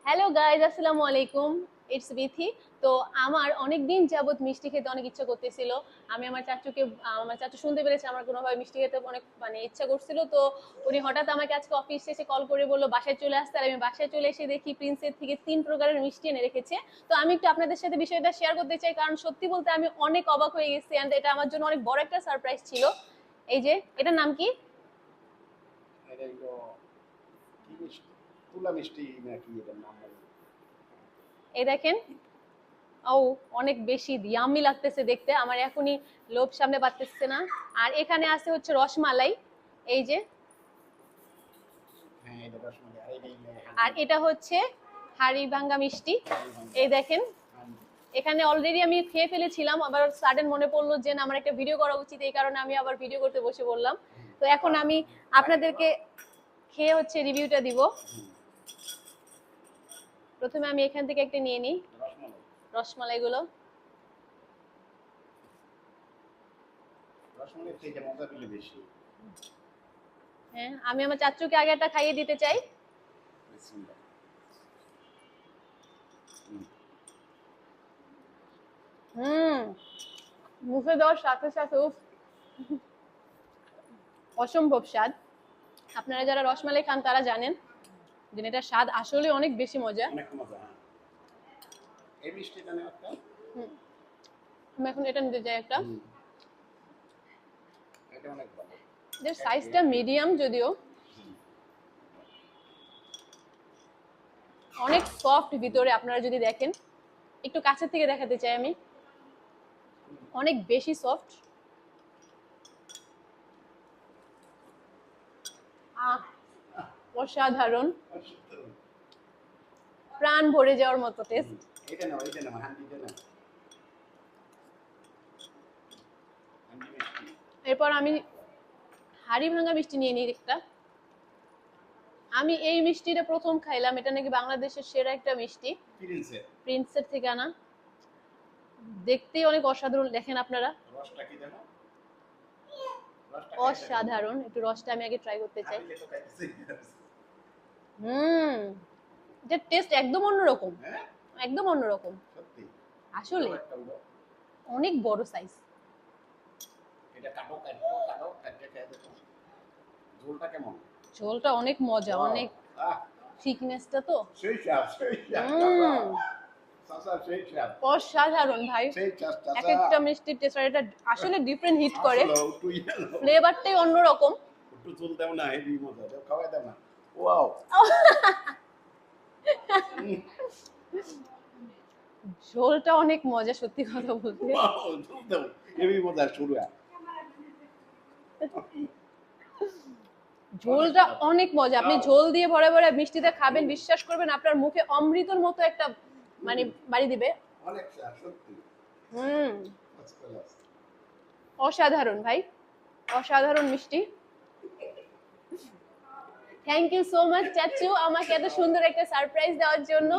Hello guys, আসসালামু আলাইকুম। It's Bithi. তো আমার অনেক দিন যাবত মিষ্টি খেতে অনেক ইচ্ছা করতেছিল। আমি আমার চাচু শুনতে পেরেছে আমার কোনোভাবে মিষ্টি খেতে অনেক ইচ্ছা করছিল। তো উনি হঠাৎ আমাকে আজকে অফিস এসে কল করে বললো বাসায় চলে আসতে। আর আমি বাসায় চলে এসে দেখি প্রিন্সের থেকে 3 প্রকারের মিষ্টি এনে রেখেছে। তো আমি একটু আপনাদের সাথে বিষয়টা শেয়ার করতে চাই, কারণ সত্যি বলতে আমি অনেক অবাক হয়ে গেছি। অ্যান্ড এটা আমার জন্য অনেক বড় একটা সারপ্রাইজ ছিল। এই যে এটার নাম কি? এটা হলো কি মিষ্টি? তুলা মিষ্টি নাকি এটার নাম? এই দেখেন। ও, অনেক বেশি ইয়াম্মি লাগতেছে দেখতে, আমার এখনই লোভ সামনে পারতেছে না। আর এখানে আছে হচ্ছে রসমালাই। এই যে। হ্যাঁ, এটা রসমালাই। আর এটা হলো আর এটা হচ্ছে হাড়ি ভাঙ্গা মিষ্টি। এই দেখেন। এখানে অলরেডি আমি খেয়ে ফেলেছিলাম, আবার সাডেন মনে পড়লো যে না, আমার একটা ভিডিও করা উচিত, এই কারণে আমি আবার ভিডিও করতে বসে বললাম। তো এখন আমি আপনাদেরকে খেয়ে হচ্ছে রিভিউটা দিব। প্রথমে আমি এখান থেকে একটা নিয়ে নিই রসমালাই গুলো। রসমালাই থেকে মজা পেলে বেশি। হ্যাঁ, আমি আমার চাচুকে আগে একটা খাইয়ে দিতে চাই। বিসমিল্লাহ। মুখে দেওয়ার সাথে সাথে অসম্ভব স্বাদ। আপনারা যারা রসমালাই খান তারা জানেন যে এটার স্বাদ আসলে অনেক বেশি মজা। অনেক মজা। এই মিষ্টিটা নেওয়া একটা। আমি এখন এটা নিতে চাই একটা। এটা অনেক ভালো। এর সাইজটা মিডিয়াম, যদিও অনেক সফট ভিতরে। আপনারা যদি দেখেন, একটু কাছের থেকে দেখাতে চাই আমি, অনেক বেশি সফট। অসাধারণ, প্রাণ ভরে যাওয়ার মতো টেস্ট। এটা নাও, এটা নাও, হান্ডিটা নাও। হান্ডি মিষ্টি। এরপর আমি হাড়ি ভাঙা মিষ্টি নিয়ে নিই একটা। আমি এই মিষ্টিটা প্রথম খাইলাম, এটা নাকি বাংলাদেশের সেরা একটা মিষ্টি, প্রিন্সের থেকে আনা। দেখতেই অনেক অসাধারণ, দেখেন আপনারা। রসটা কি দেখো? অসাধারণ। একটু রসটা আমি আগে ট্রাই করতে চাই। এটার টেস্ট একদম অন্যরকম, একদম অন্যরকম। সত্যি আসলে অনেক বড় সাইজ। এটা কাটো কাটো কাটো কাটে খেয়ে দেখো। ঝোলটা কেমন? ঝোলটা অনেক মজা, অনেক থিকনেসটা তো সেই স্বাদ, সেই স্বাদ। চাচা সেই স্বাদ। অসাধারণ ভাই। সেই স্বাদ চাচা। এক একটা মিষ্টির টেস্ট, এটা আসলে ডিফারেন্ট হিট করে। তুই ফ্লেভারটাই অন্যরকম। একটু ঝোল দাও না, হেভি মজা। দাও, খাওয়াই দাও না। ওয়াও। ঝোলটা অনেক মজা, সত্যি কথা বলতে। ওয়াও, ঝোল দাও। হেভি মজা শুরু। ঝোলটা অনেক মজা। আপনি ঝোল দিয়ে ভরে ভরে মিষ্টিটা খাবেন, বিশ্বাস করবেন আপনার মুখে অমৃতর মতো একটা বাড়ি দিবে। অনেক স্বাদ সত্যি। অসাধারণ ভাই, অসাধারণ মিষ্টি। থ্যাংক ইউ সো মাচ চাচু, আমাকে এত সুন্দর একটা সারপ্রাইজ দেওয়ার জন্য।